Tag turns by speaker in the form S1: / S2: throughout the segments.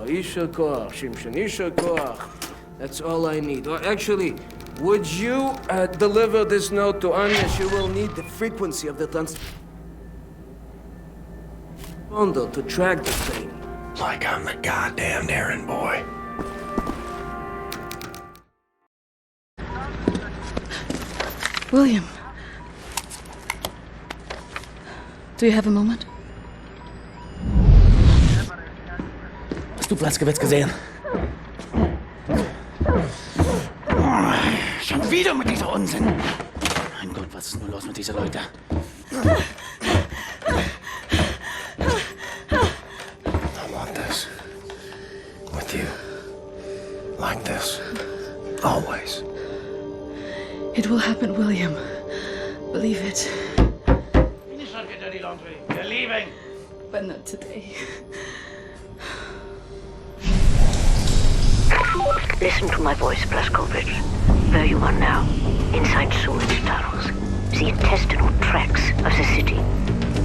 S1: Isha koach, Shimshon, Isha koach. That's all I need. Or actually, would you deliver this note to Anya? She will need the frequency of the transponder to track the thing.
S2: Like I'm the goddamn errand boy.
S3: William. Do you have a moment?
S4: Hast du Platzgewitz gesehen? Schon wieder mit dieser Unsinn. Mein Gott, was ist nur los mit diesen Leuten?
S2: I want this. With you. Like this. Always.
S3: It will happen, William. Believe it.
S4: Finish up, get dirty laundry. We're leaving.
S3: But not today.
S5: Listen to my voice, Blazkowicz. Where you are now, inside sewage tunnels, the intestinal tracts of the city,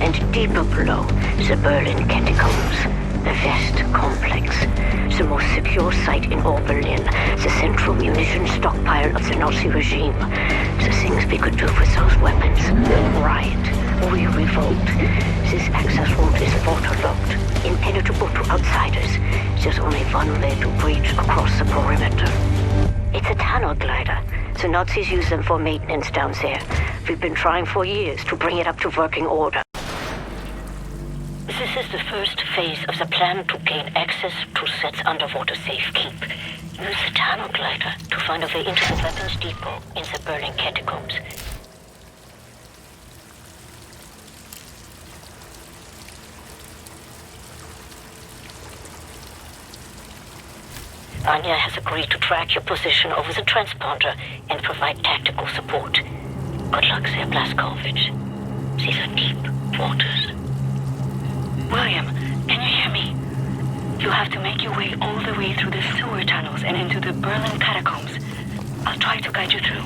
S5: and deeper below, the Berlin catacombs, the vast complex, the most secure site in all Berlin, the central munition stockpile of the Nazi regime, the things we could do with those weapons. Riot, we revolt. This access route is waterlogged, impenetrable to outsiders. There's only one way to breach across the perimeter. It's a tunnel glider. The Nazis use them for maintenance down there. We've been trying for years to bring it up to working order. This is the first phase of the plan to gain access to Set's underwater safekeep. Use the tunnel glider to find a way into the weapons depot in the Berlin catacombs. Anya has agreed to track your position over the transponder and provide tactical support. Good luck there, Blazkowicz. These are deep waters.
S3: William, can you hear me? You have to make your way all the way through the sewer tunnels and into the Berlin catacombs. I'll try to guide you through.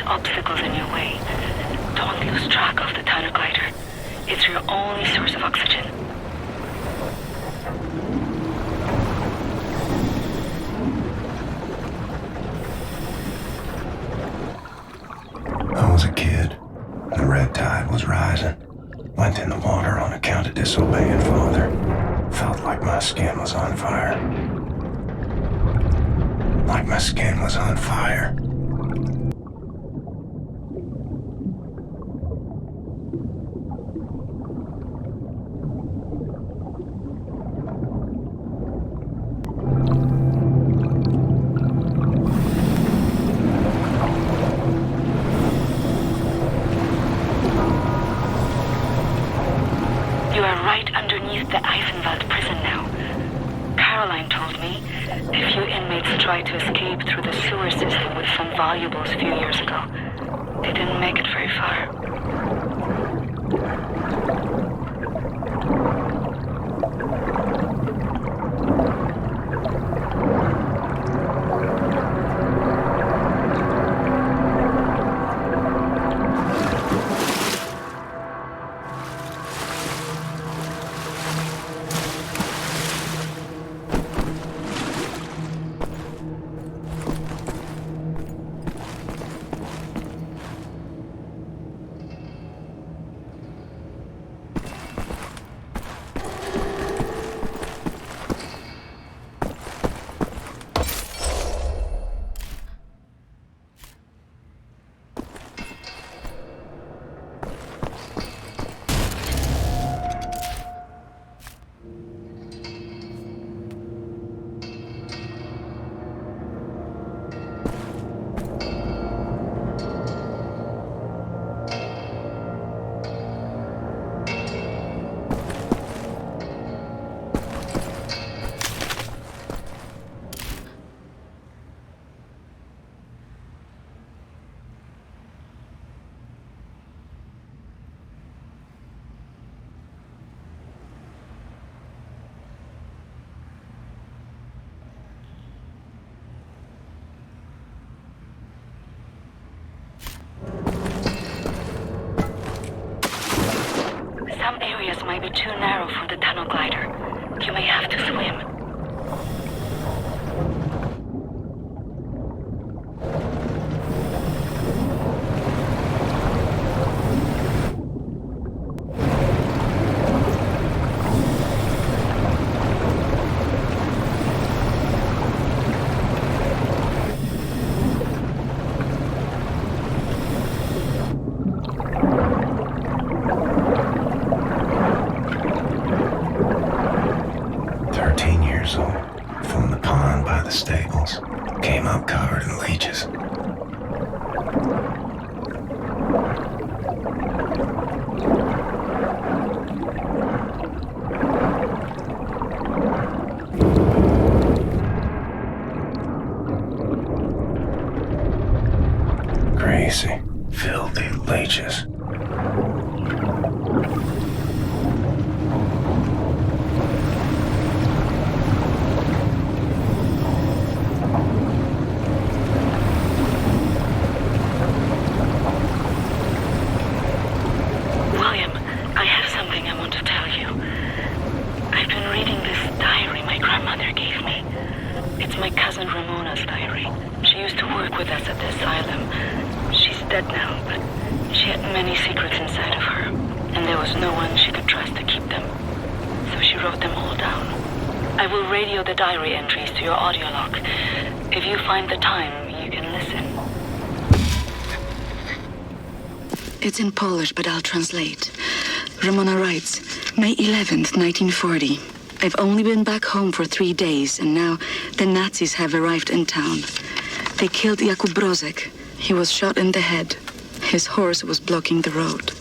S3: Obstacles in your way. Don't lose track of the tunnel glider. It's your only source of oxygen.
S2: I was a kid. The red tide was rising. Went in the water on account of disobeying father. Felt like my skin was on fire. Like my skin was on fire.
S3: The Eifenwald prison now. Caroline told me a few inmates tried to escape through the sewer system with some valuables a few years ago. They didn't make it very far. waters might be too narrow for the tunnel glider. You may have to swim.
S2: From the pond by the stables, came up covered in leeches. Crazy, filthy leeches.
S3: Dead now, but she had many secrets inside of her, and there was no one she could trust to keep them. So she wrote them all down. I will radio the diary entries to your audio log. If you find the time, you can listen.
S6: It's in Polish, but I'll translate. Ramona writes, May 11th, 1940. I've only been back home for 3 days, and now the Nazis have arrived in town. They killed Jakub Brozek. He was shot in the head. His horse was blocking the road.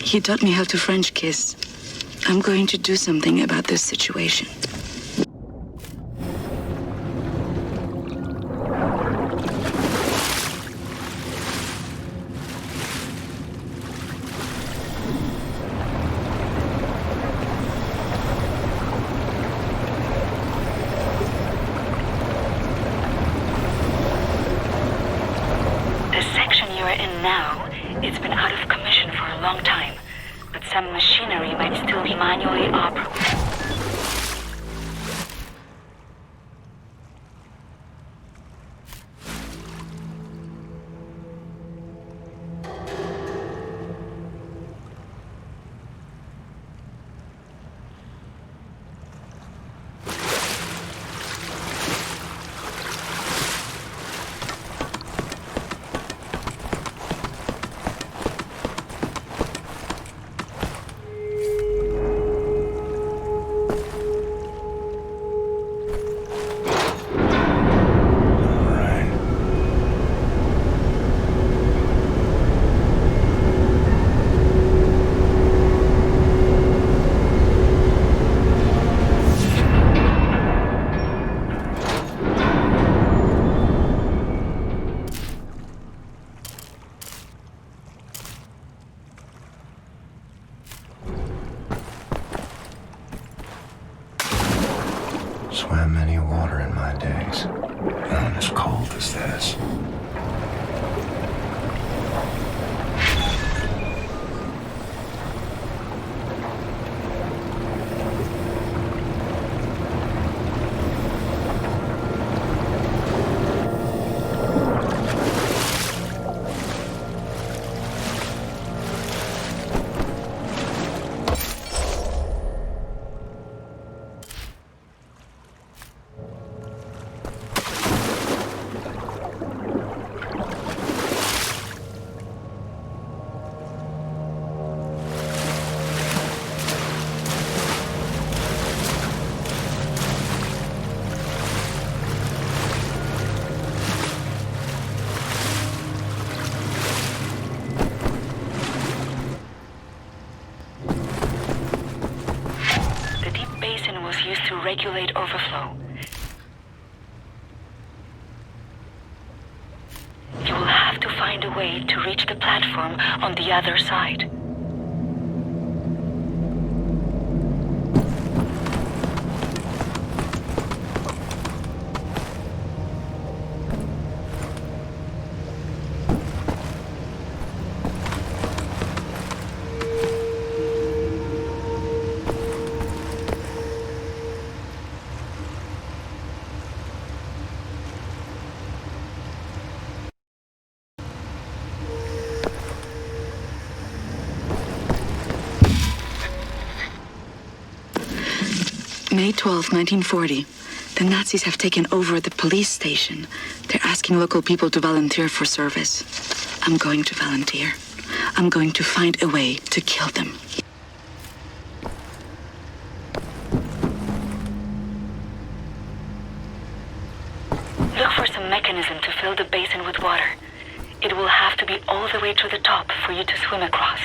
S6: He taught me how to French kiss. I'm going to do something about this situation.
S3: Now, it's been out of commission for a long time, but some machinery might still be manually operable.
S2: Swam many water in my days. None as cold as this.
S3: Regulate overflow. You will have to find a way to reach the platform on the other side.
S6: May 12, 1940. The Nazis have taken over the police station. They're asking local people to volunteer for service. I'm going to volunteer. I'm going to find a way to kill them.
S3: Look for some mechanism to fill the basin with water. It will have to be all the way to the top for you to swim across.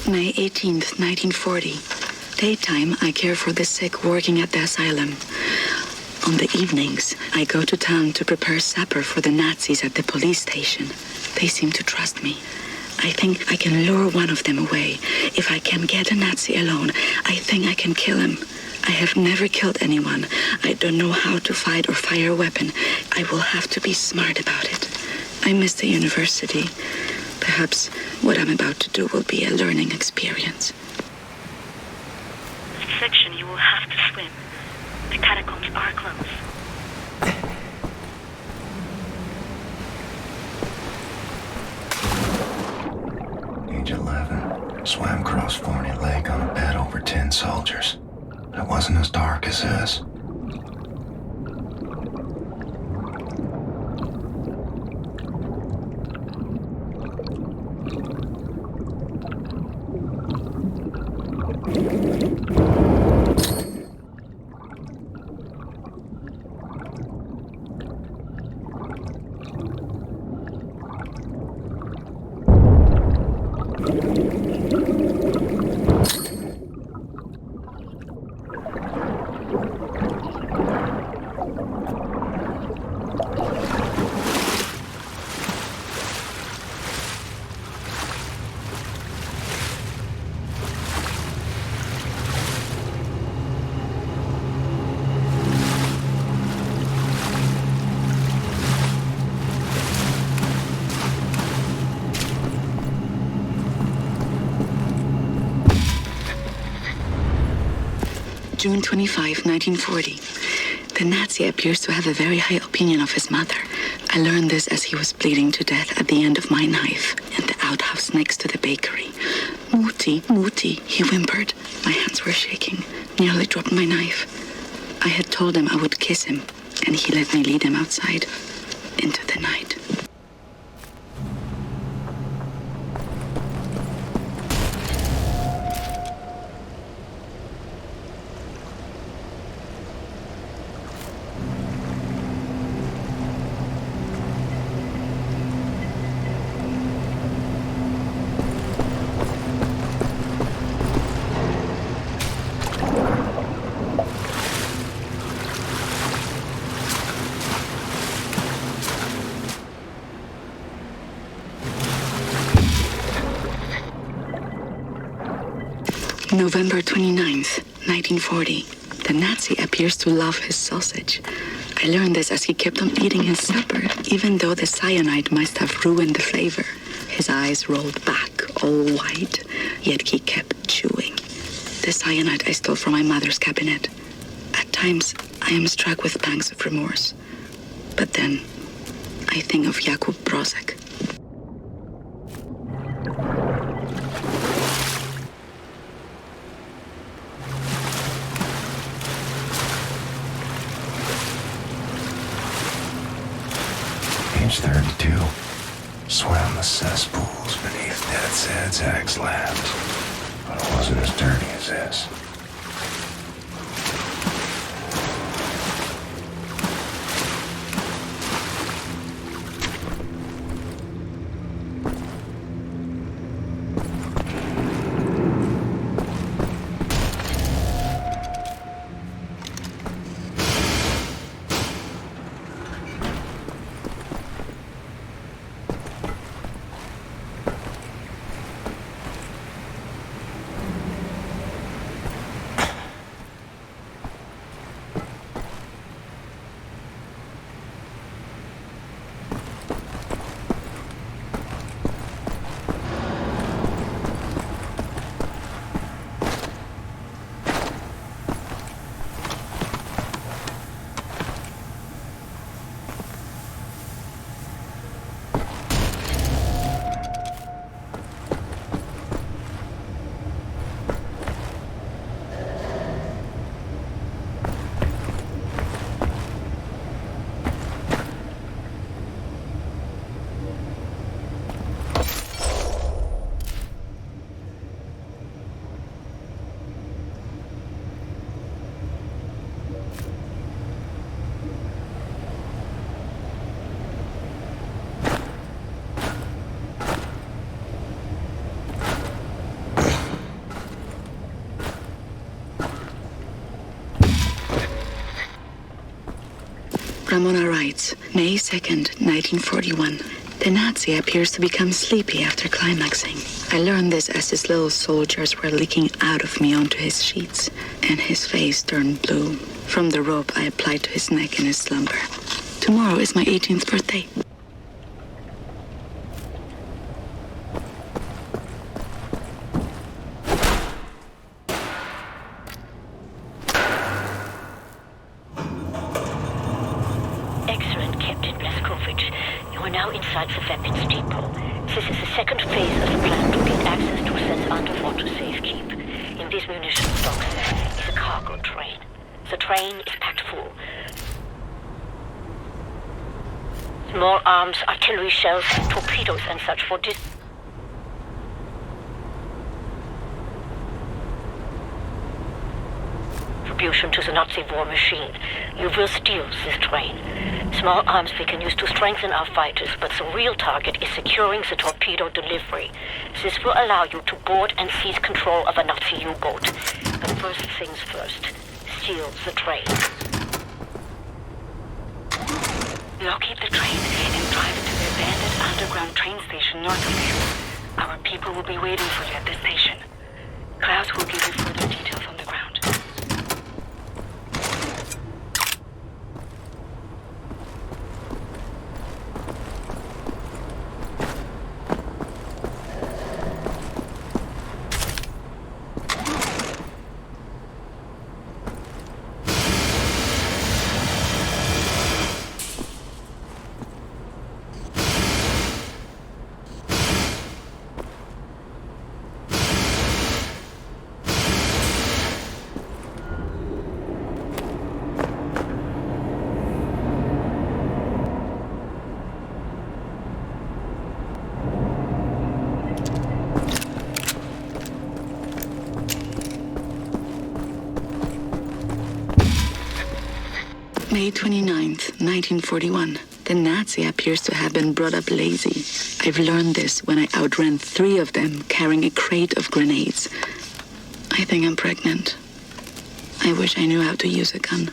S6: May 18th, 1940. daytime, I care for the sick working at the asylum. On the evenings, I go to town to prepare supper for the Nazis at the police station. They seem to trust me. I think I can lure one of them away. If I can get a Nazi alone, I think I can kill him. I have never killed anyone. I don't know how to fight or fire a weapon. I will have to be smart about it. I miss the university. Perhaps what I'm about to do will be a learning experience.
S3: This section you will have to swim. The catacombs are close.
S2: Age 11. Swam across Forney Lake on a bed over 10 soldiers. It wasn't as dark as this.
S6: June 25, 1940. The Nazi appears to have a very high opinion of his mother. I learned this as he was bleeding to death at the end of my knife in the outhouse next to the bakery. Mutti, Mutti, he whimpered. My hands were shaking, nearly dropped my knife. I had told him I would kiss him, and he let me lead him outside into the night. November 29th, 1940. The Nazi appears to love his sausage. I learned this as he kept on eating his supper, even though the cyanide must have ruined the flavor. His eyes rolled back, all white, yet he kept chewing. The cyanide I stole from my mother's cabinet. At times, I am struck with pangs of remorse. But then, I think of Jakub Brozek.
S2: Age 32. Swam the cesspools beneath Dead Zag's labs. But it wasn't as dirty as this.
S6: Ramona writes, May 2nd, 1941. The Nazi appears to become sleepy after climaxing. I learned this as his little soldiers were leaking out of me onto his sheets, and his face turned blue from the rope I applied to his neck in his slumber. Tomorrow is my 18th birthday.
S5: Excellent, Captain Blazkowicz. You are now inside the weapons depot. This is the second phase of the plan to get access to Set's underwater safekeep. In this munitions box is a cargo train. The train is packed full. Small arms, artillery shells, torpedoes and such for distribution to the Nazi war machine. You will steal this train. Small arms we can use to strengthen our fighters, but the real target is securing the torpedo delivery. This will allow you to board and seize control of a Nazi U-boat. But first things first, steal the train.
S3: Locate the train and drive it to the abandoned underground train station north of here. Our people will be waiting for you at the station. Klaus will give you further details on the ground.
S6: May 29th, 1941. The Nazi appears to have been brought up lazy. I've learned this when I outran 3 of them carrying a crate of grenades. I think I'm pregnant. I wish I knew how to use a gun.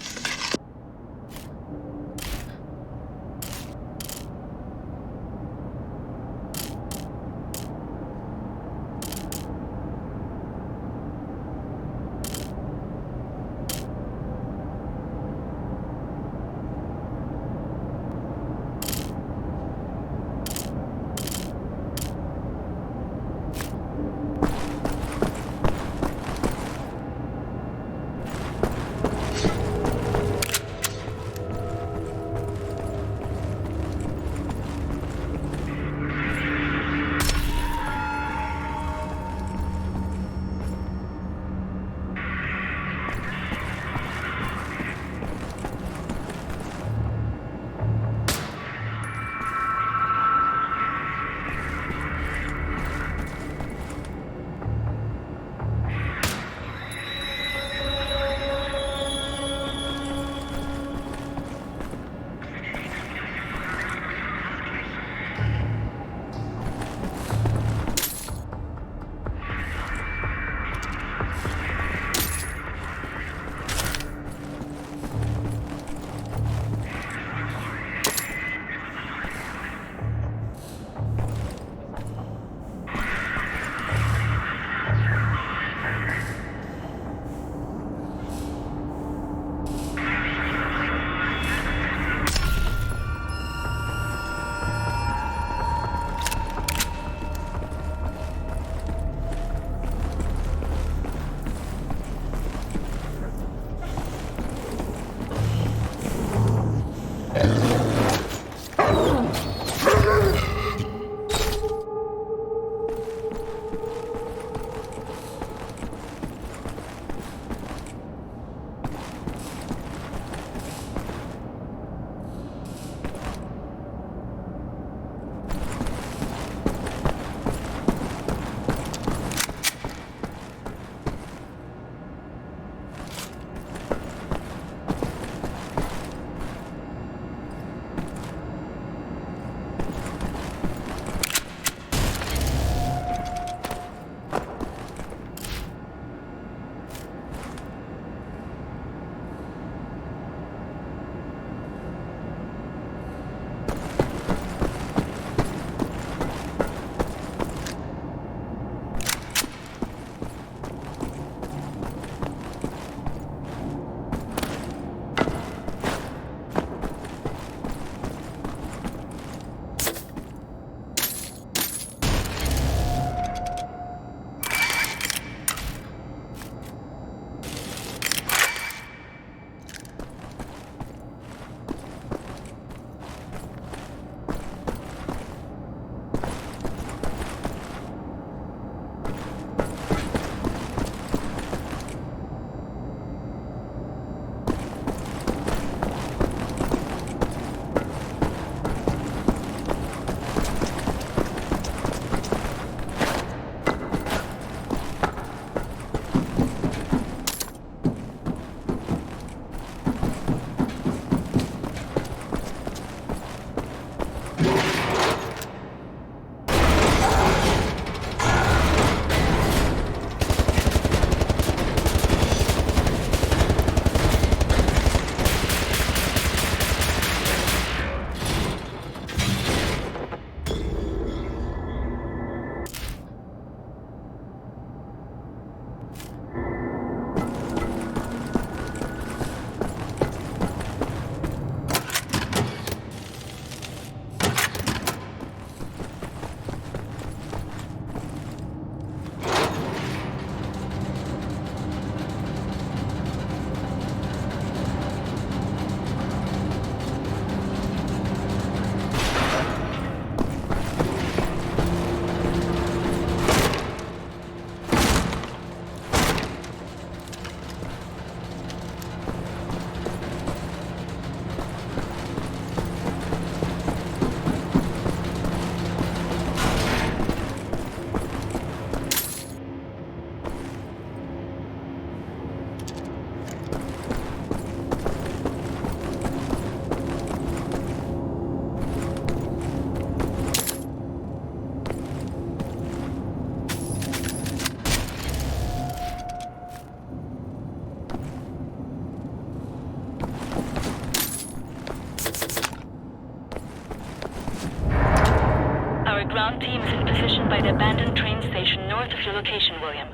S3: ground team is in position by the abandoned train station north of your location, William.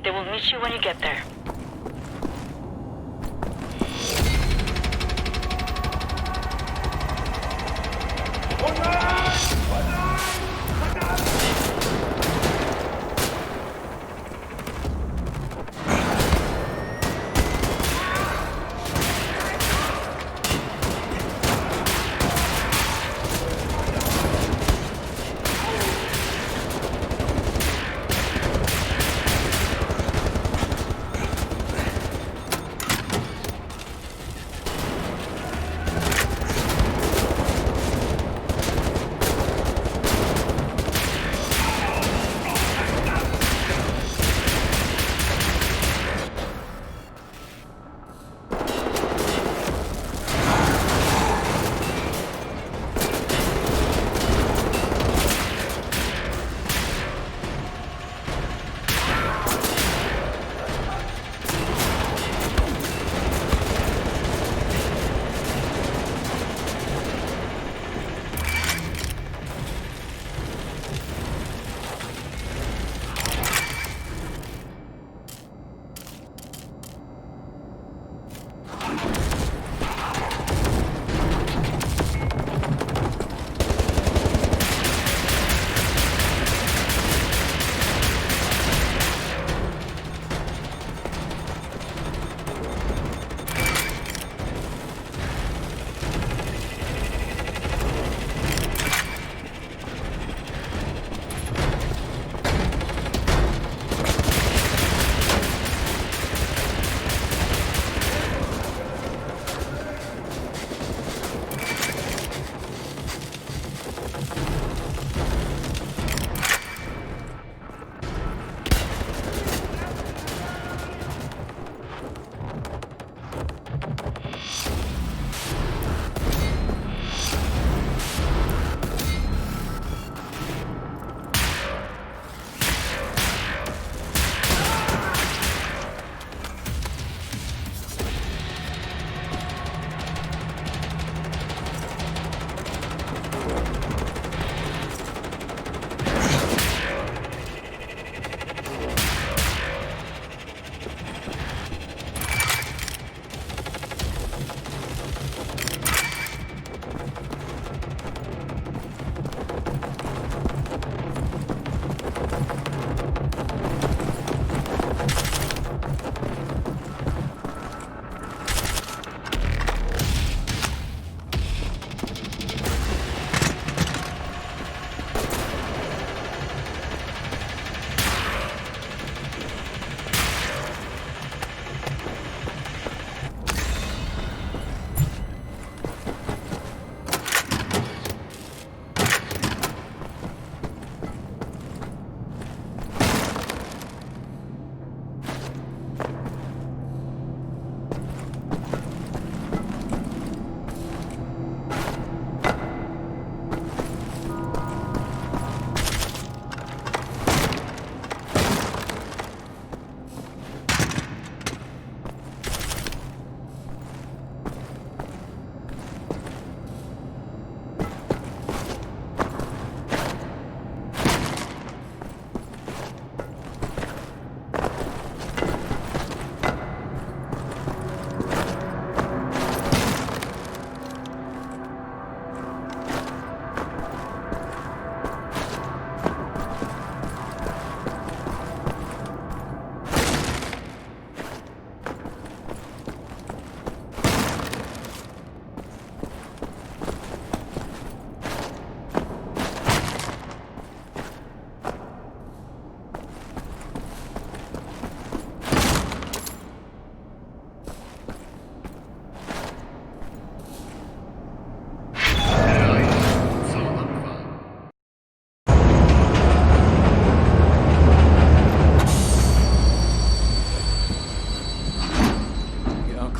S3: They will meet you when you get there.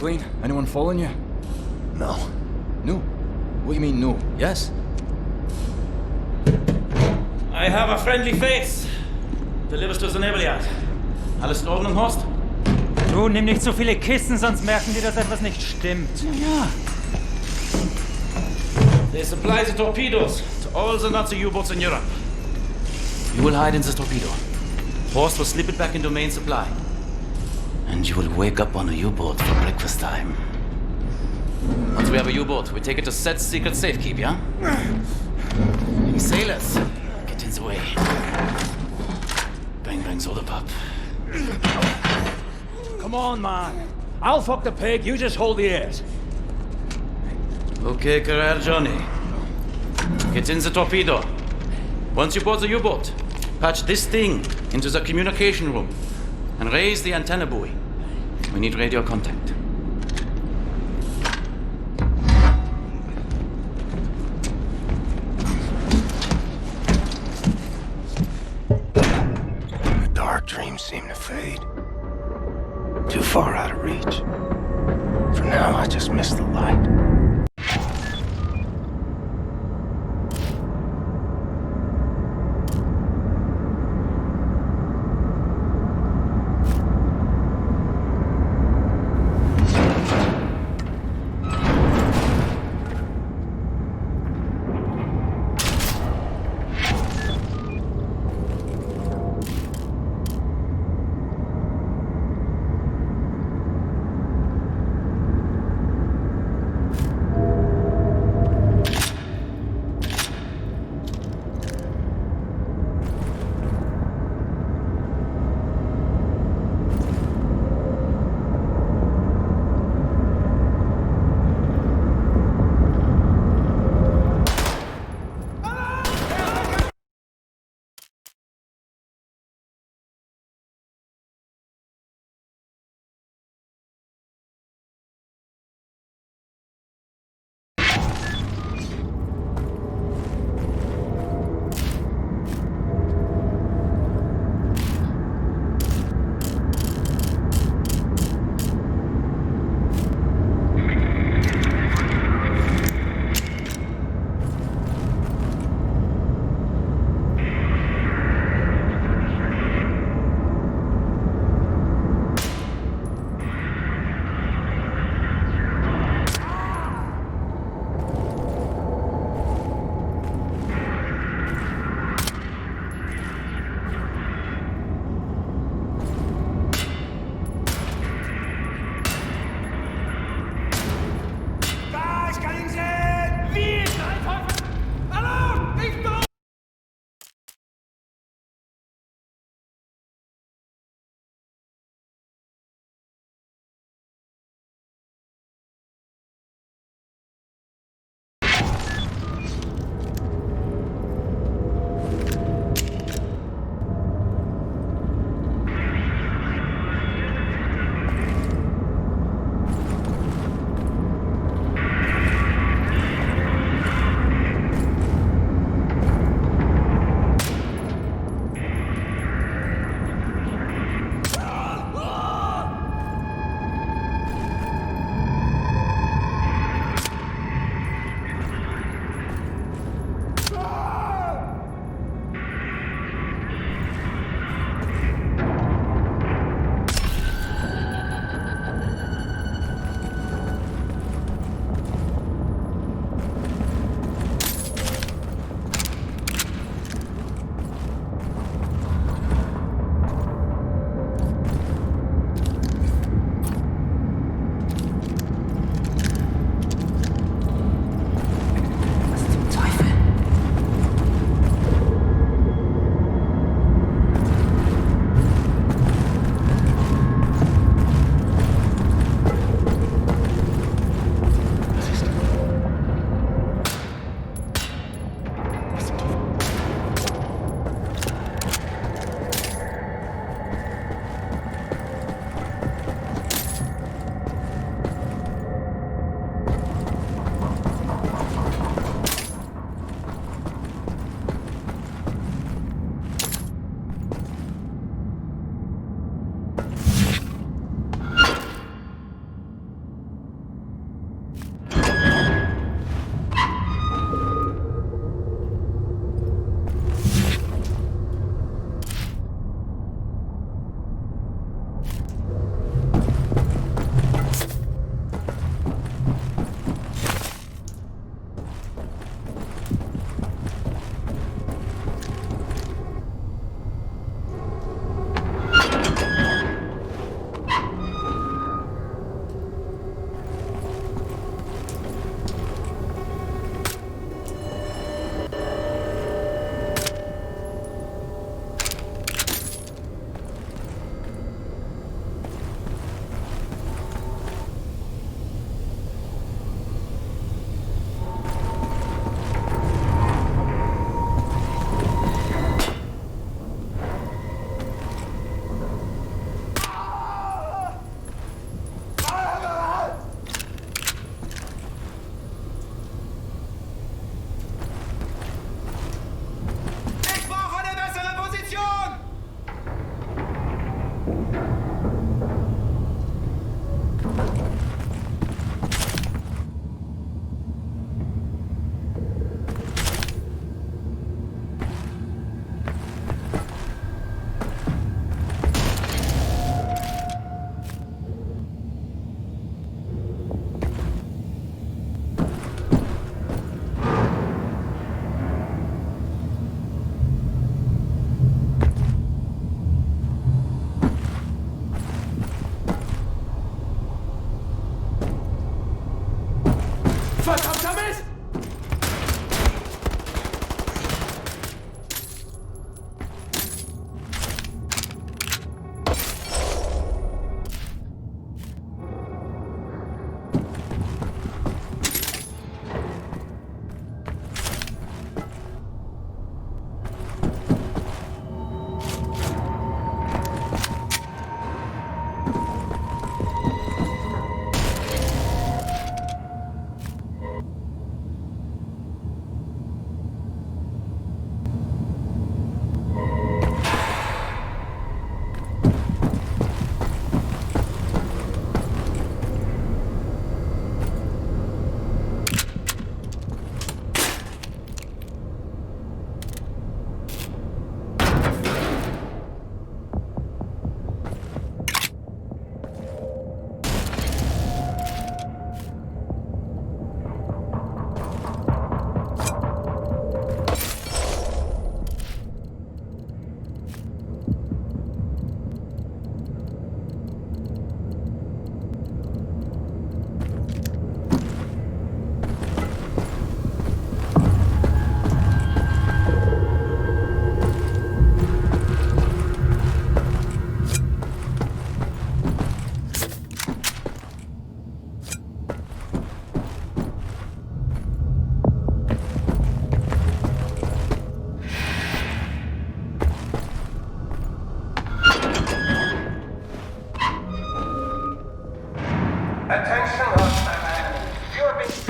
S7: Clean? Anyone following you?
S2: No.
S7: No? What do you mean, no? Yes?
S8: I have a friendly face. Delivers to the naval yard. Alles in Ordnung, Horst?
S9: Du, nimm nicht so viele Kisten, sonst merken die, dass etwas nicht stimmt.
S7: Ja.
S8: They supply the torpedoes to all the Nazi U-boats in Europe. You will hide in the torpedo. Horst will slip it back into main supply.
S4: And you will wake up on a U-boat for breakfast time.
S8: Once we have a U-boat, we take it to Set's secret safekeep, yeah?
S4: Sailors, get in the way. Bang bang soda pop.
S9: Come on, man. I'll fuck the pig, you just hold the ears.
S8: Okay, career Johnny. Get in the torpedo. Once you board the U-boat, patch this thing into the communication room and raise the antenna buoy. We need radio contact.
S2: The dark dreams seem to fade. Too far out of reach. For now, I just miss the light.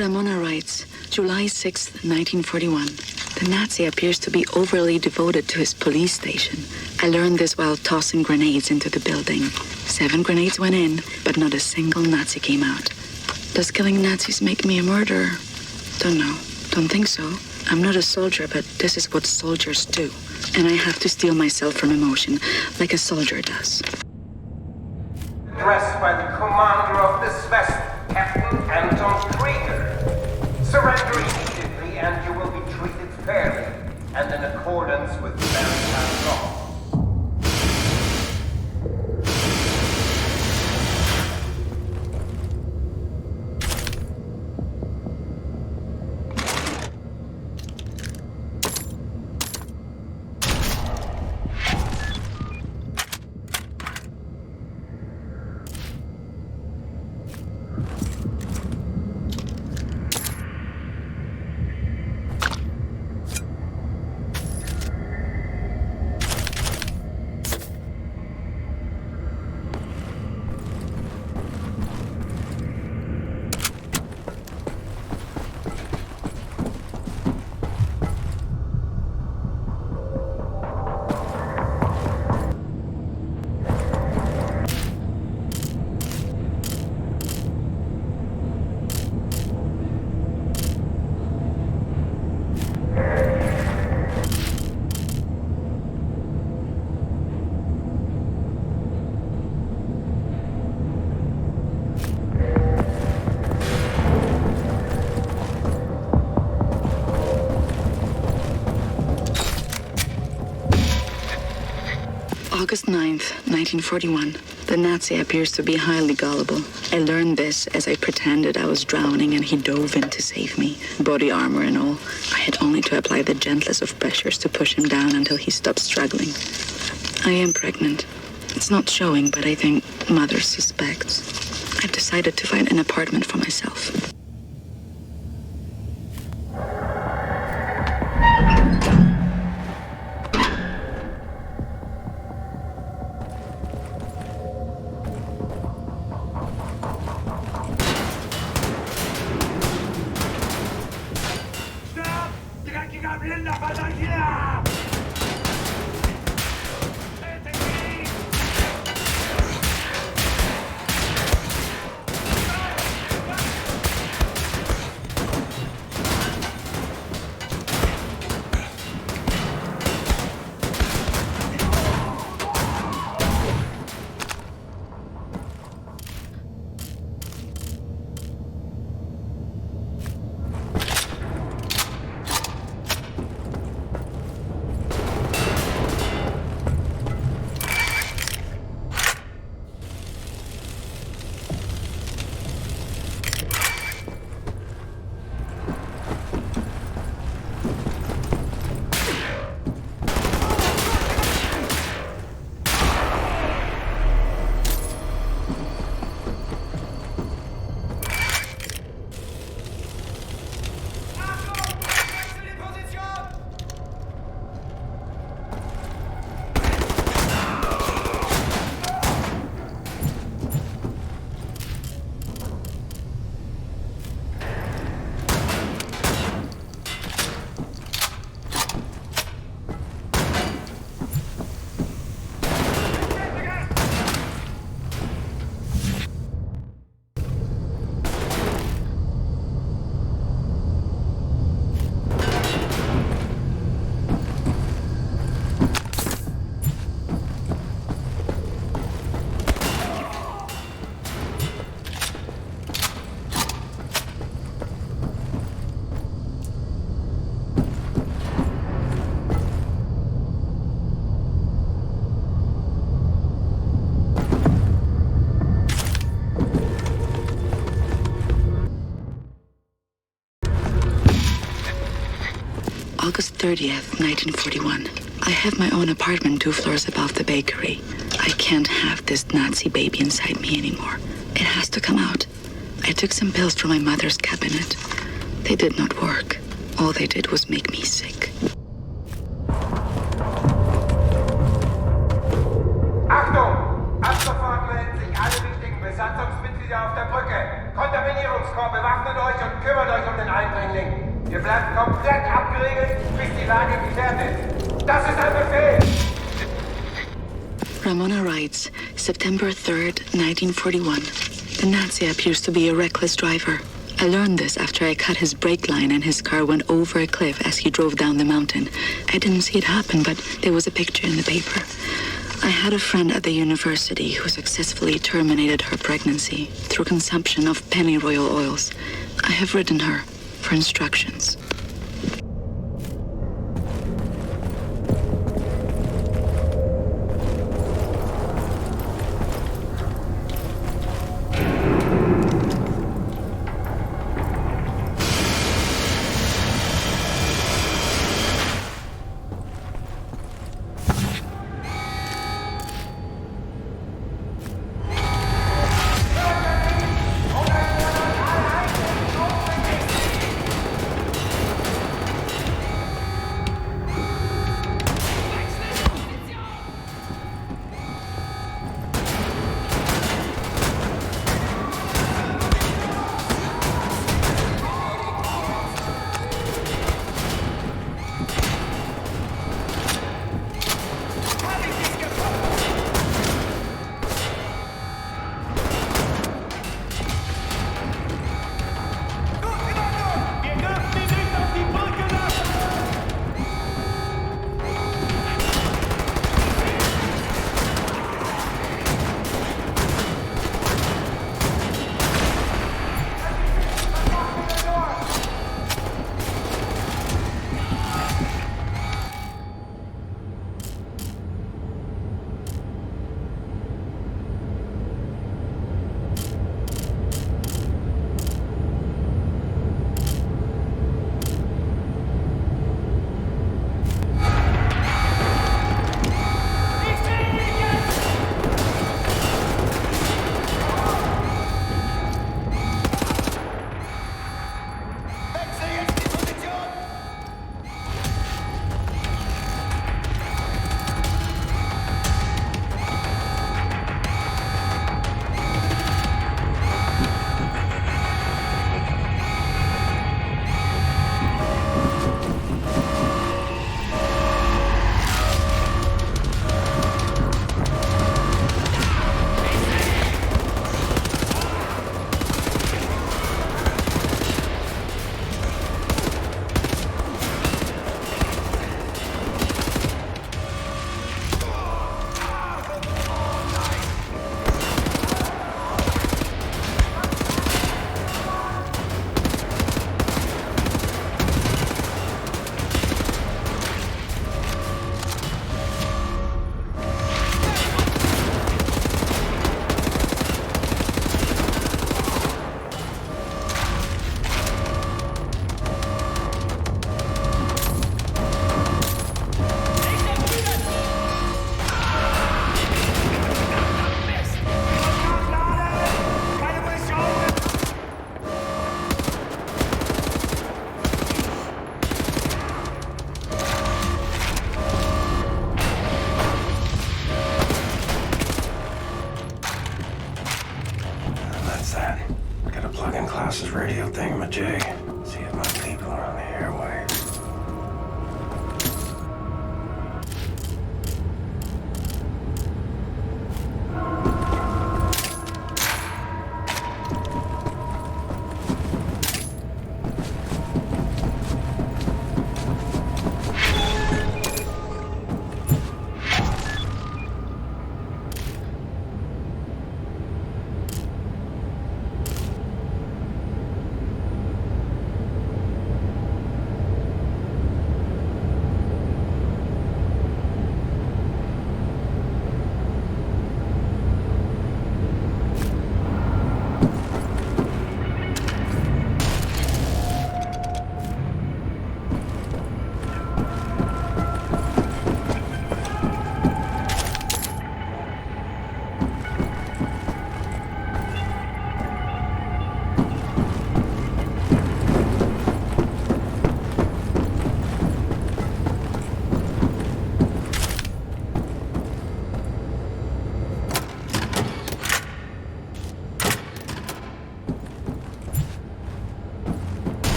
S6: Ramona writes, July 6th, 1941. The Nazi appears to be overly devoted to his police station. I learned this while tossing grenades into the building. 7 grenades went in, but not a single Nazi came out. Does killing Nazis make me a murderer? Don't know. Don't think so. I'm not a soldier, but this is what soldiers do. And I have to steel myself from emotion, like a soldier does.
S10: Addressed by the commander of this vessel, Captain Anton Krieger. Surrender immediately and you will be treated fairly and in accordance with maritime law.
S6: August 9th, 1941. The Nazi appears to be highly gullible. I learned this as I pretended I was drowning and he dove in to save me, body armor and all. I had only to apply the gentlest of pressures to push him down until he stopped struggling. I am pregnant. It's not showing, but I think mother suspects. I've decided to find an apartment for myself. August 30th, 1941. I have my own apartment 2 floors above the bakery. I can't have this Nazi baby inside me anymore. It has to come out. I took some pills from my mother's cabinet. They did not work. All they did was make me sick.
S10: Achtung! Ab sofort melden sich alle wichtigen Besatzungsmitglieder auf der Brücke. Kontaminierungskorps, bewaffnet euch und kümmert euch beendet. Das ist ein Befehl.
S6: Ramona writes, September 3rd, 1941. The Nazi appears to be a reckless driver. I learned this after I cut his brake line and his car went over a cliff as he drove down the mountain. I didn't see it happen, but there was a picture in the paper. I had a friend at the university who successfully terminated her pregnancy through consumption of pennyroyal oils. I have written her for instructions.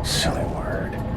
S2: Silly word.